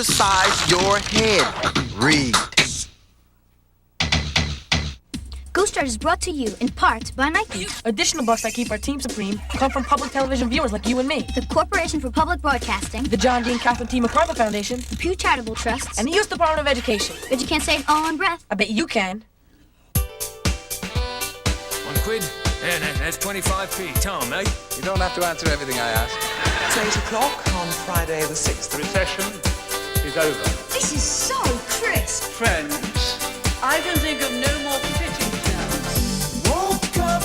exercise your head. Read. Ghostwriter is brought to you in part by Nike, Additional bucks that keep our team supreme come from public television viewers like you and me. the Corporation for Public Broadcasting, The John D. and Catherine T. MacArthur Foundation, the Pew Charitable Trusts, and the U.S. Department of Education. but you can't say it all on breath. I bet you can. £1. That's 25p. Tom, eh? You don't have to answer everything I ask. It's 8 o'clock on Friday the 6th. The recession is over. This is so crisp. Friends, I can think of no more fitting terms. Woke up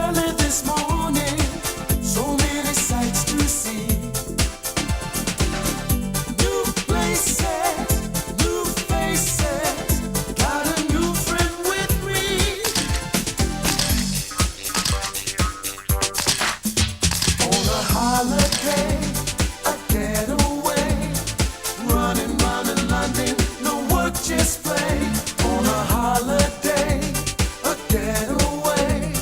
early this morning, so many sights to see. New places, new faces, got a new friend with me. On a holiday, a getaway, running London, no work, just play. On a holiday, a getaway,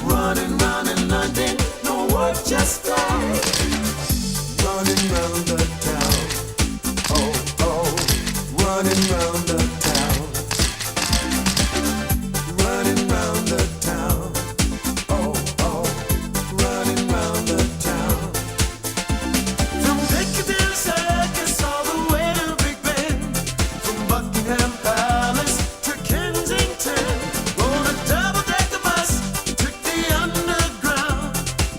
running London, no work, just play. Running round the town, oh, oh, running round the town. Running round the town, oh, oh, running round the town. From Piccadilly Circus all the way to Big Ben, from Buckingham Palace to Kensington, rode a double-decker bus, took the underground.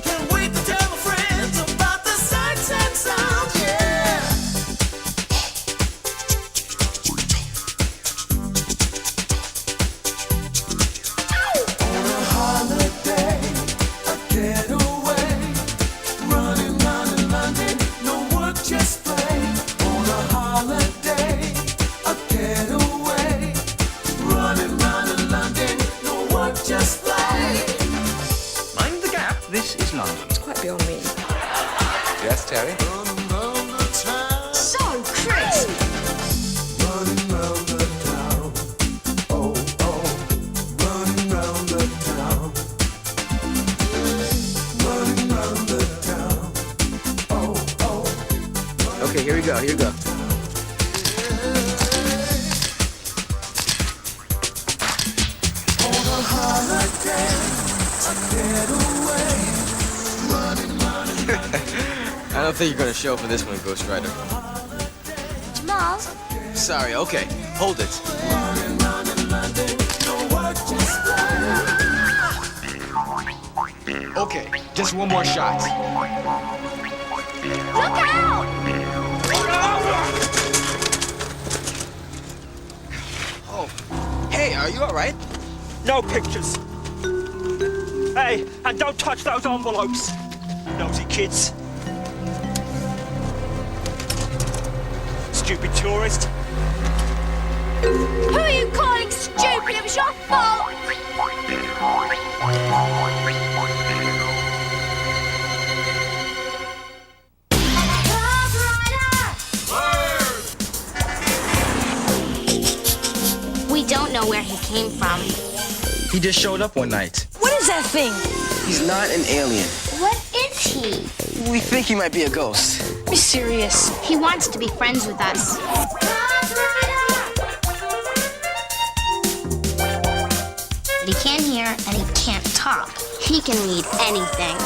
Can't wait to tell my friends about the sights and sounds, yeah. On a holiday, a getaway, running London, no work, just play. On a holiday, a getaway, running London, no work, just play. mind the gap. This is London. It's quite beyond me. Yes, Terry? Running round the town, So crisp. running round the town, oh, oh, running round the town. Running round the town, oh, oh. Okay, here we go, here we go. On a holiday, a getaway, running I don't think you're gonna show for this one, Ghostwriter. Jamal, Sorry, okay. Hold it. Okay, just one more shot. look out! Oh, hey, are you all right? No pictures. Hey, and don't touch those envelopes. Nosy kids. Stupid tourist. Who are you calling stupid? It was your fault. We don't know where he came from. He just showed up one night. What is that thing? He's not an alien. What is he? We think he might be a ghost. Be serious. He wants to be friends with us. But he can't hear and he can't talk. He can read anything.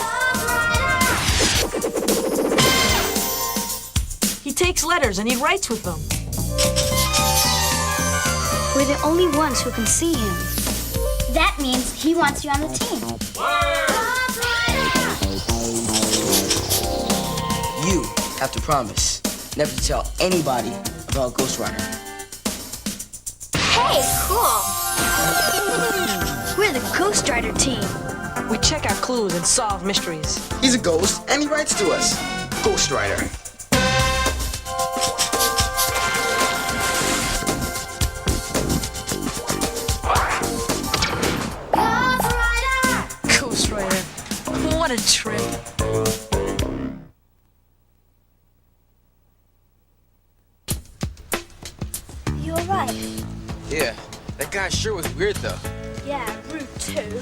He takes letters and he writes with them. We're the only ones who can see him. That means he wants you on the team. You have to promise never to tell anybody about Ghostwriter. Hey, cool. We're the Ghostwriter team. We check our clues and solve mysteries. He's a ghost, and he writes to us. Ghostwriter. Ghostwriter. What a trip. You all right? Yeah, that guy sure was weird, though. Yeah, rude too.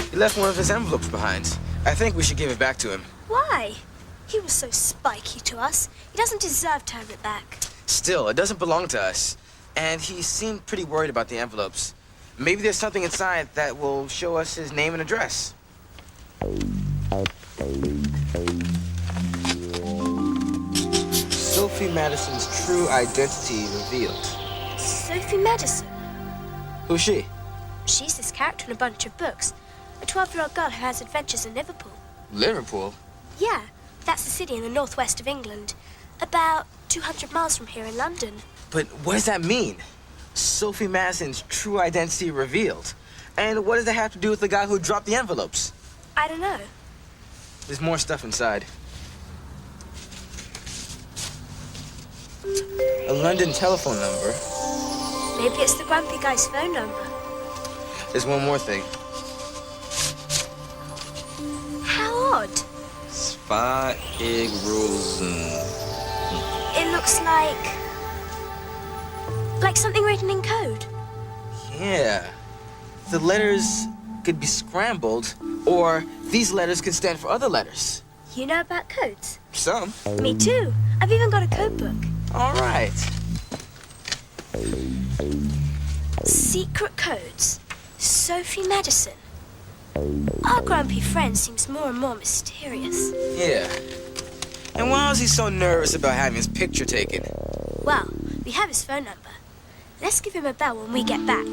He left one of his envelopes behind. I think we should give it back to him. Why? He was so spiky to us. He doesn't deserve to have it back. Still, it doesn't belong to us. And he seemed pretty worried about the envelopes. Maybe there's something inside that will show us his name and address. Sophie Madison's true identity revealed. Sophie Madison. Who's she? She's this character in a bunch of books. A 12-year-old girl who has adventures in Liverpool. Liverpool? Yeah, that's the city in the northwest of England. About 200 miles from here in London. But what does that mean? Sophie Madison's true identity revealed. And what does that have to do with the guy who dropped the envelopes? I don't know. There's more stuff inside. A London telephone number. Maybe it's the grumpy guy's phone number. There's one more thing. How odd. Spa Egg Rosen. It looks like something written in code. Yeah. The letters could be scrambled, or these letters could stand for other letters. You know about codes? Some. Me too. I've even got a code book. All right. Secret codes. Sophie Madison. Our grumpy friend seems more and more mysterious. Yeah. And why is he so nervous about having his picture taken? Well, we have his phone number. Let's give him a bell when we get back.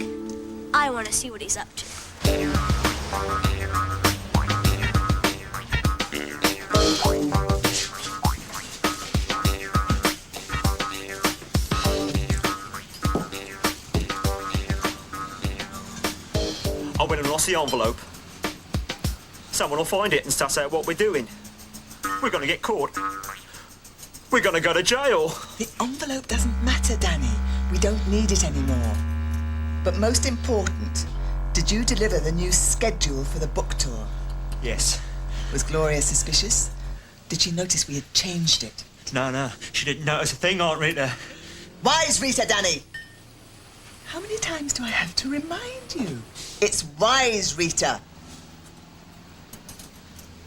I want to see what he's up to. I went and lost the envelope. Someone will find it and suss out what we're doing. We're gonna get caught. We're gonna go to jail. The envelope doesn't matter, Danny. We don't need it anymore. But most important, did you deliver the new schedule for the book tour? Yes. Was Gloria suspicious? Did she notice we had changed it? No. She didn't notice a thing, Aunt Rita. Wise Rita, Danny! How many times do I have to remind you? It's wise Rita.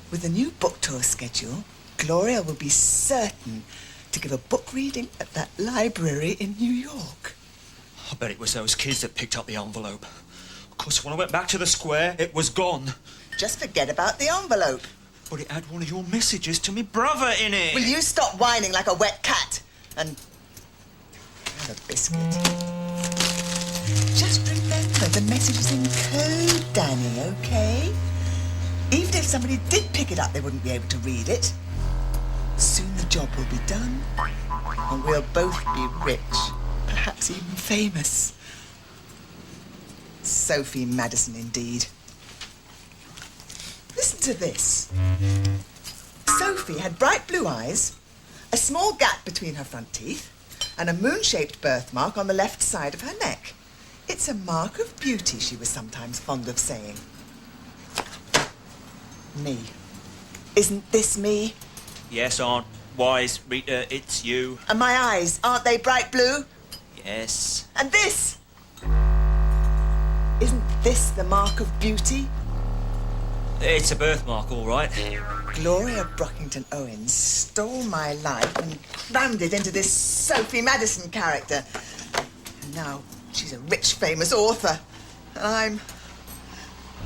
With the new book tour schedule, Gloria will be certain to give a book reading at that library in New York. I bet it was those kids that picked up the envelope. Of course, when I went back to the square, it was gone. Just forget about the envelope. But it had one of your messages to me brother in it. Will you stop whining like a wet cat and have a biscuit? Just remember the message is in code, Danny, okay? Even if somebody did pick it up, they wouldn't be able to read it. Soon the job will be done, and we'll both be rich, perhaps even famous. Sophie Madison, indeed. Listen to this. Sophie had bright blue eyes, a small gap between her front teeth, and a moon-shaped birthmark on the left side of her neck. It's a mark of beauty, she was sometimes fond of saying. Me. Isn't this me? Yes, Aunt Wise Rita, it's you. And my eyes, aren't they bright blue? Yes. And this? Isn't this the mark of beauty? It's a birthmark, all right. Gloria Brockington Owens stole my life and crammed it into this Sophie Madison character. And now she's a rich, famous author. And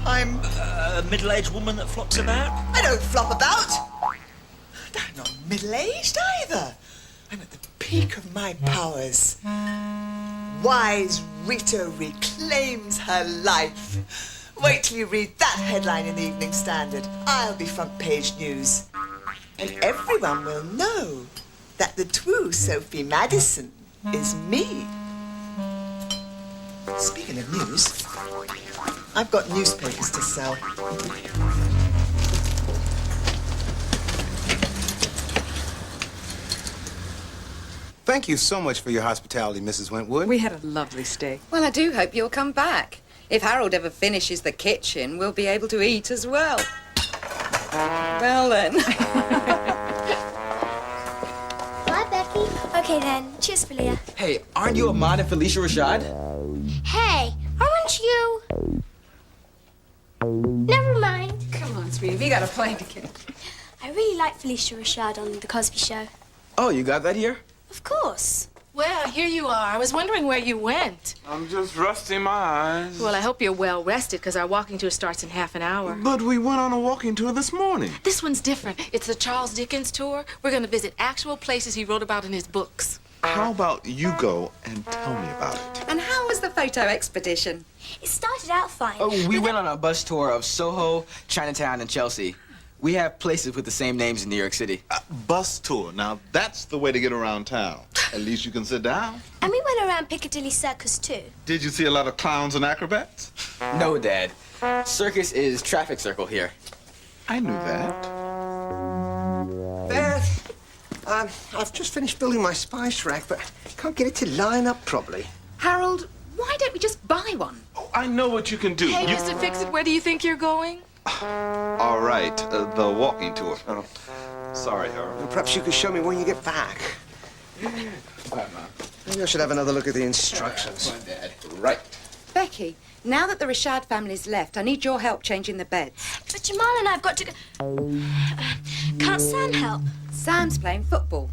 I'm... A middle-aged woman that flops about? I don't flop about. I'm not middle-aged either. I'm at the peak of my powers. Wise Rita reclaims her life. Wait till you read that headline in the Evening Standard. I'll be front page news. And everyone will know that the true Sophie Madison is me. Speaking of news, I've got newspapers to sell. Thank you so much for your hospitality, Mrs. Wentwood. We had a lovely stay. Well, I do hope you'll come back. If Harold ever finishes the kitchen, we'll be able to eat as well. Well, then. Bye, Becky. Okay, then. Cheers, Philia. Hey, aren't you Ahmad and Felicia Rashad? Hey, aren't you? Never mind. Come on, sweetie. We got a plane to catch. I really like Felicia Rashad on The Cosby Show. Oh, you got that here? Of course. Well, here you are. I was wondering where you went. I'm just resting my eyes. Well, I hope you're well rested, because our walking tour starts in half an hour. But we went on a walking tour this morning. This one's different. It's the Charles Dickens tour. We're going to visit actual places he wrote about in his books. How about you go and tell me about it? And how was the photo expedition? It started out fine. Oh, we went on a bus tour of Soho, Chinatown, and Chelsea. We have places with the same names in New York City. Bus tour. Now, that's the way to get around town. At least you can sit down. And we went around Piccadilly Circus, too. Did you see a lot of clowns and acrobats? No, Dad. Circus is traffic circle here. I knew that. Beth, I've just finished building my spice rack, but can't get it to line up properly. Harold, why don't we just buy one? Oh, I know what you can do. Hey, Mr. Fix-It, where do you think you're going? All right, the walking tour. Oh, sorry, Harold. Well, perhaps you could show me when you get back. Bye, Mom. Maybe I should have another look at the instructions. Come on, Dad. Right. Becky, now that the Rashad family's left, I need your help changing the beds. But Jamal and I've got to go... Can't Sam help? Sam's playing football.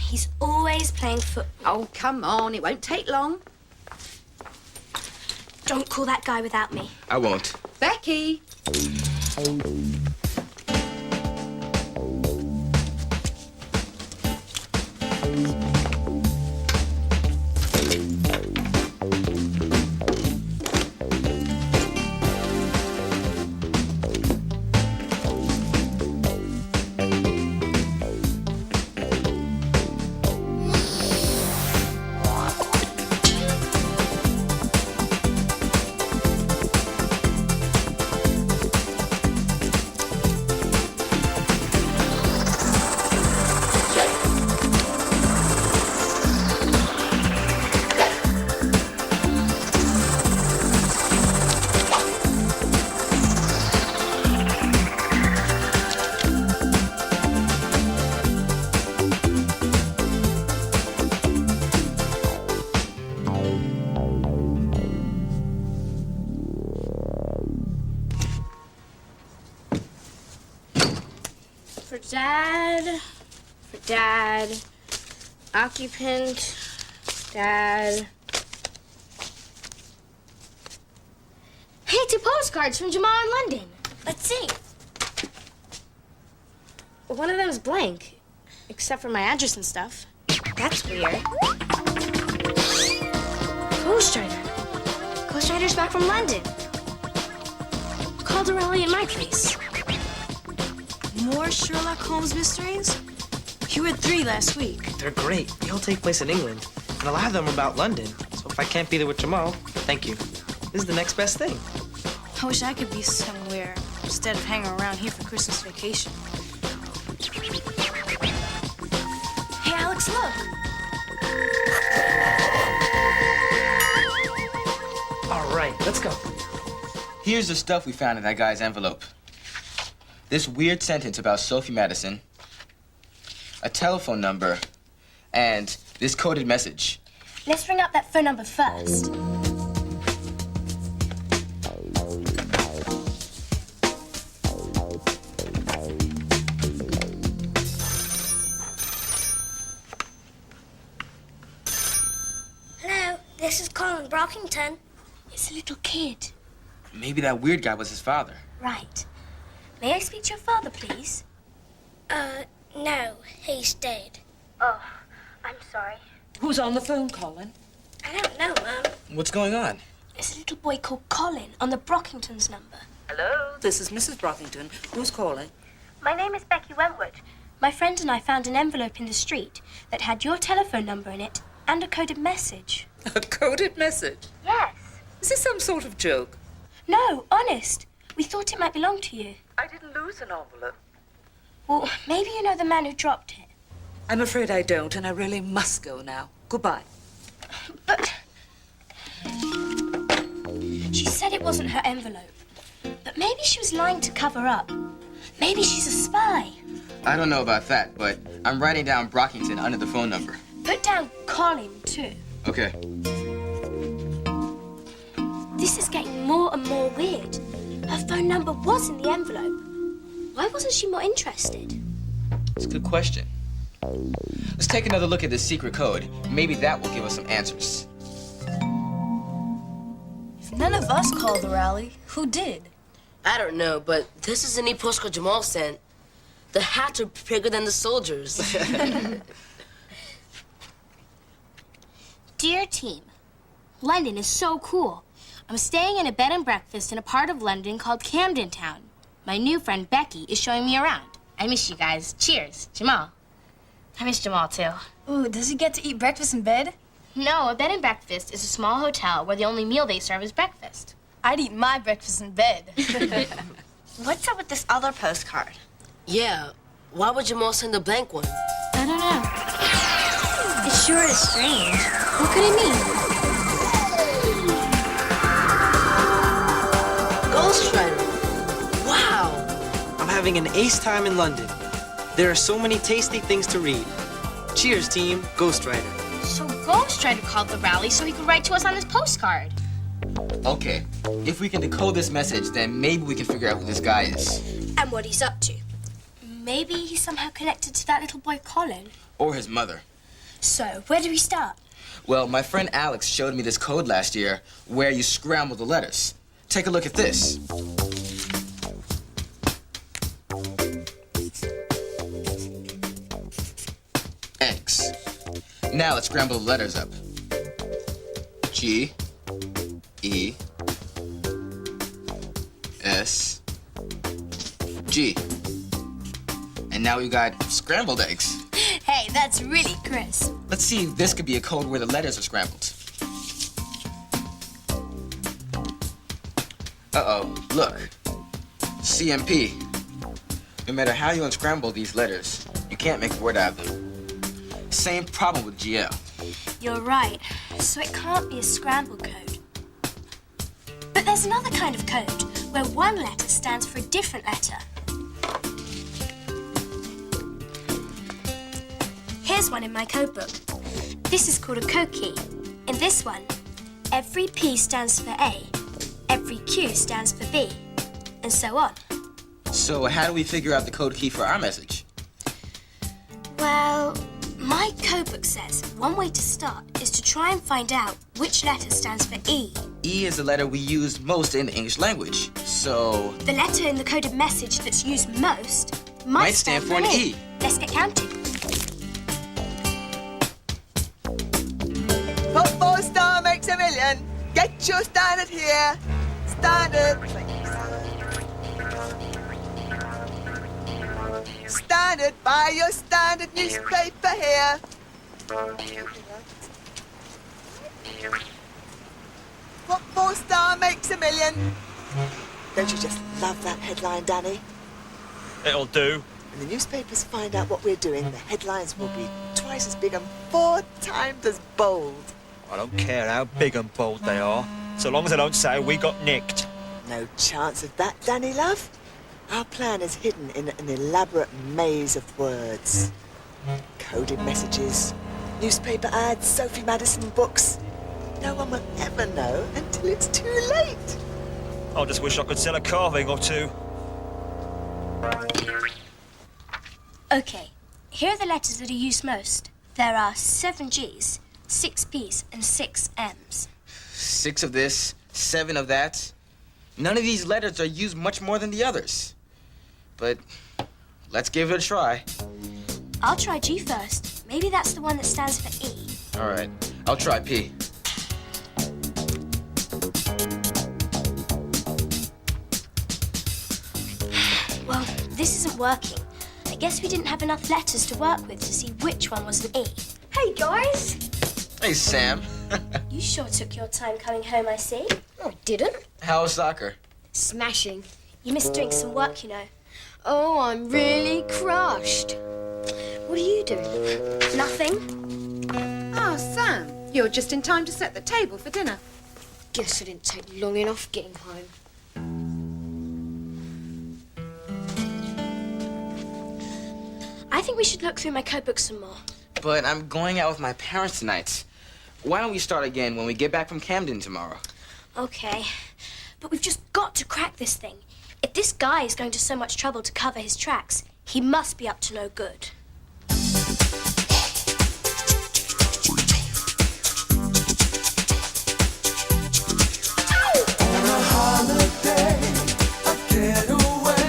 He's always playing football. Oh, come on. It won't take long. Don't call that guy without me. I won't. Becky! For Dad, occupant, Dad. Hey, 2 postcards from Jamal in London. Let's see. One of them's blank, except for my address and stuff. That's weird. Ghostwriter. Ghostwriter's back from London. Calderelli in my place. More Sherlock Holmes mysteries? You read 3 last week. They're great. They all take place in England. And a lot of them are about London. So if I can't be there with Jamal, thank you. This is the next best thing. I wish I could be somewhere instead of hanging around here for Christmas vacation. Hey, Alex, look. All right, let's go. Here's the stuff we found in that guy's envelope. This weird sentence about Sophie Madison, a telephone number, and this coded message. Let's ring up that phone number first. Hello, this is Colin Brockington. It's a little kid. Maybe that weird guy was his father. Right. May I speak to your father, please? No, he's dead. Oh, I'm sorry. Who's on the phone, Colin? I don't know, Mum. What's going on? There's a little boy called Colin on the Brockington's number. Hello, this is Mrs. Brockington. Who's calling? My name is Becky Wentworth. My friend and I found an envelope in the street that had your telephone number in it and a coded message. A coded message? Yes. Is this some sort of joke? No, honest. We thought it might belong to you. I didn't lose an envelope. Well, maybe you know the man who dropped it. I'm afraid I don't, and I really must go now. Goodbye. But... She said it wasn't her envelope. But maybe she was lying to cover up. Maybe she's a spy. I don't know about that, but I'm writing down Brockington under the phone number. Put down Colin, too. Okay. This is getting more and more weird. Her phone number was in the envelope. Why wasn't she more interested? It's a good question. Let's take another look at this secret code. Maybe that will give us some answers. If none of us called the rally, who did? I don't know, but this is a neat postcard Jamal sent. The hats are bigger than the soldiers. Dear team, London is so cool. I'm staying in a bed and breakfast in a part of London called Camden Town. My new friend Becky is showing me around. I miss you guys. Cheers, Jamal. I miss Jamal too. Ooh, does he get to eat breakfast in bed? No, a bed and breakfast is a small hotel where the only meal they serve is breakfast. I'd eat my breakfast in bed. What's up with this other postcard? Yeah, why would Jamal send a blank one? I don't know. It sure is strange. What could it mean? Ghostwriter. Wow. I'm having an ace time in London. There are so many tasty things to read. Cheers, team. Ghostwriter. So Ghostwriter called the rally so he could write to us on this postcard. Okay, if we can decode this message, then maybe we can figure out who this guy is. And what he's up to. Maybe he's somehow connected to that little boy Colin. Or his mother. So, where do we start? Well, my friend Alex showed me this code last year where you scramble the letters. Take a look at this. X. Now let's scramble the letters up. G, E, S, G. And now we've got scrambled eggs. Hey, that's really crisp. Let's see if this could be a code where the letters are scrambled. Uh-oh, look. CMP. No matter how you unscramble these letters, you can't make a word out of them. Same problem with GL. You're right. So it can't be a scrambled code. But there's another kind of code where one letter stands for a different letter. Here's one in my code book. This is called a code key. In this one, every P stands for A, every Q stands for B, and so on. So how do we figure out the code key for our message? Well, my code book says one way to start is to try and find out which letter stands for E. E is the letter we use most in the English language, so... The letter in the coded message that's used most might stand for an E. Let's get counting. What 4-star makes a million? Get your standard here. Standard. Standard, buy your standard newspaper here. What 4-star makes a million? Don't you just love that headline, Danny? It'll do. When the newspapers find out what we're doing, the headlines will be twice as big and 4 times as bold. I don't care how big and bold they are, so long as I don't say we got nicked. No chance of that, Danny, love. Our plan is hidden in an elaborate maze of words. Coded messages, newspaper ads, Sophie Madison books. No one will ever know until it's too late. I just wish I could sell a carving or two. Okay, here are the letters that are used most. There are 7 G's, 6 P's, and 6 M's. 6 of this, 7 of that. None of these letters are used much more than the others. But let's give it a try. I'll try G first. Maybe that's the one that stands for E. All right, I'll try P. Well, this isn't working. I guess we didn't have enough letters to work with to see which one was an E. Hey, guys! Hey, Sam. You sure took your time coming home, I see. Oh, didn't? How was soccer? Smashing. You missed doing some work, you know. Oh, I'm really crushed. What are you doing? Nothing. Oh, Sam, you're just in time to set the table for dinner. Guess it didn't take long enough getting home. I think we should look through my code book some more. But I'm going out with my parents tonight. Why don't we start again when we get back from Camden tomorrow? Okay. But we've just got to crack this thing. If this guy is going to so much trouble to cover his tracks, he must be up to no good. On a holiday, a getaway,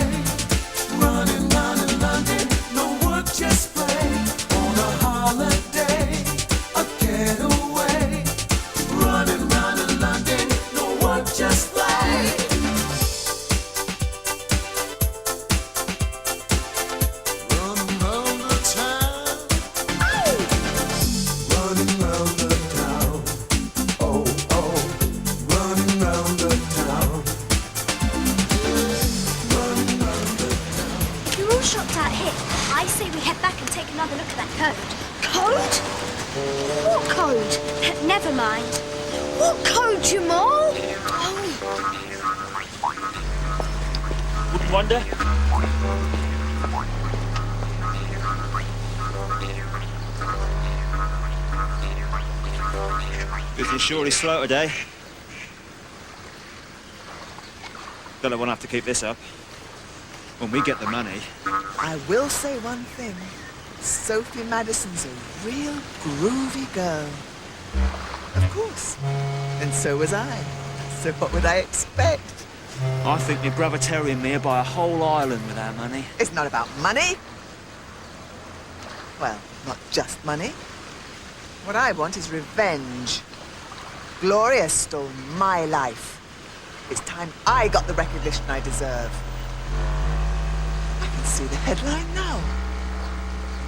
running round in London, no work, just play. On a holiday, a getaway, running round in London, no work, just play. Running round the town, running round the town, oh oh, running round the town, running round the town. You're all shocked out here. I say we head back and take another look at that code. Code? What code? Never mind. What code, Jamal? Wouldn't wonder. Business sure is slow today. Don't want to have to keep this up. When we get the money, I will say one thing. Sophie Madison's a real groovy girl. Of course. And so was I. So what would I expect? I think my brother Terry and me are buy a whole island with our money. It's not about money. Well, not just money. What I want is revenge. Gloria stole my life. It's time I got the recognition I deserve. I can see the headline now.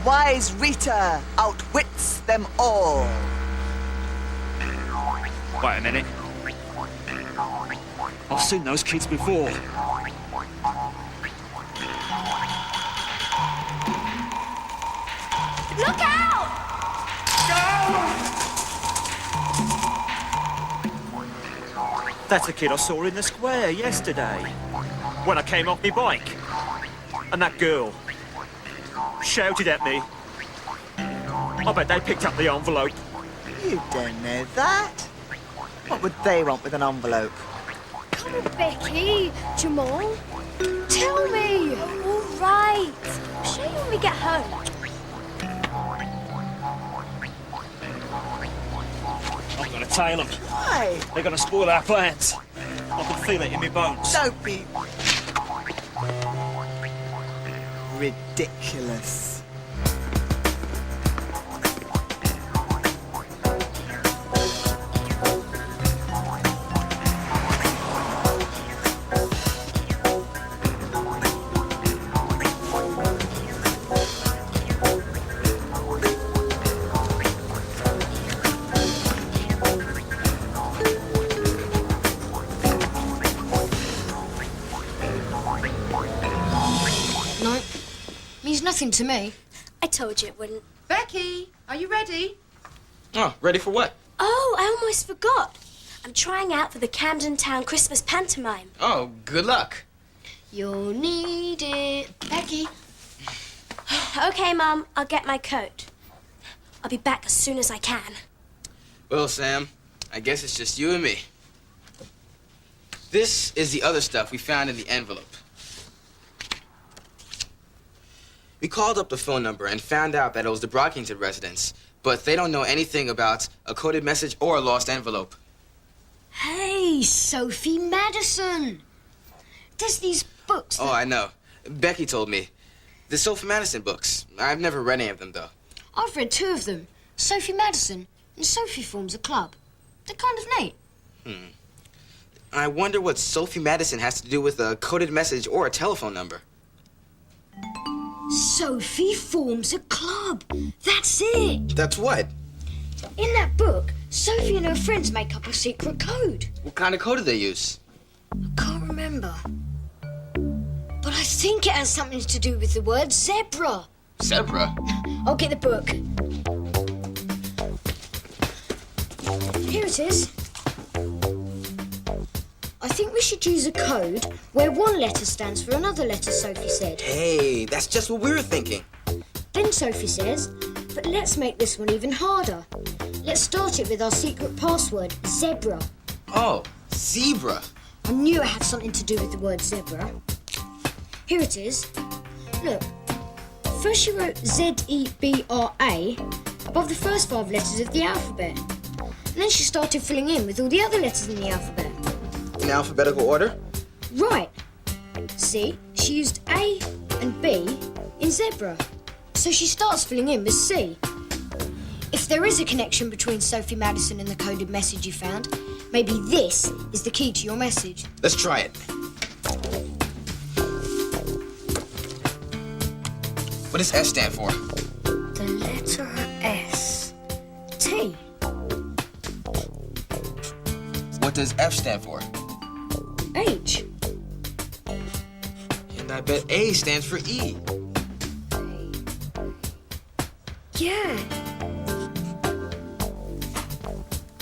Wise Rita outwits them all. Wait a minute. I've seen those kids before. Look out! That's the kid I saw in the square yesterday when I came off my bike. And that girl shouted at me. I bet they picked up the envelope. You don't know that. What would they want with an envelope? Come on, Becky. Jamal. Tell me. All right. I'll show you when we get home. I'm gonna tail them. Why? They're gonna spoil our plans. I can feel it in my bones. Don't be ridiculous. No. Means nothing to me. I told you it wouldn't. Becky, are you ready? Oh, ready for what? Oh, I almost forgot. I'm trying out for the Camden Town Christmas pantomime. Oh, good luck. You'll need it. Becky. Okay, Mum, I'll get my coat. I'll be back as soon as I can. Well, Sam, I guess it's just you and me. This is the other stuff we found in the envelope. We called up the phone number and found out that it was the Brockington residence, but they don't know anything about a coded message or a lost envelope. Hey, Sophie Madison. There's these books. Oh, I know. Becky told me. The Sophie Madison books. I've never read any of them, though. I've read two of them. Sophie Madison and Sophie Forms a Club. They're kind of neat. I wonder what Sophie Madison has to do with a coded message or a telephone number. Sophie Forms a Club. That's it. That's what? In that book, Sophie and her friends make up a secret code. What kind of code do they use? I can't remember. But I think it has something to do with the word zebra. Zebra? I'll get the book. Here it is. I think we should use a code where one letter stands for another letter, Sophie said. Hey, that's just what we were thinking. Then Sophie says, but let's make this one even harder. Let's start it with our secret password, zebra. Oh, zebra. I knew it had something to do with the word zebra. Here it is. Look. First she wrote Z-E-B-R-A above the first 5 letters of the alphabet. And then she started filling in with all the other letters in the alphabet. In alphabetical order? Right. See, she used A and B in zebra. So she starts filling in with C. If there is a connection between Sophie Madison and the coded message you found, maybe this is the key to your message. Let's try it. What does S stand for? The letter S. T. What does F stand for? H. And I bet A stands for E. Yeah.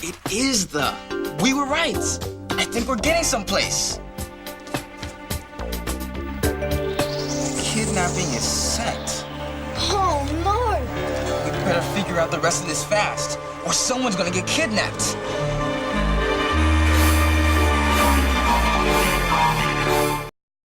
It is the. We were right. I think we're getting someplace. Kidnapping is set. Oh, no. We better figure out the rest of this fast, or someone's gonna get kidnapped.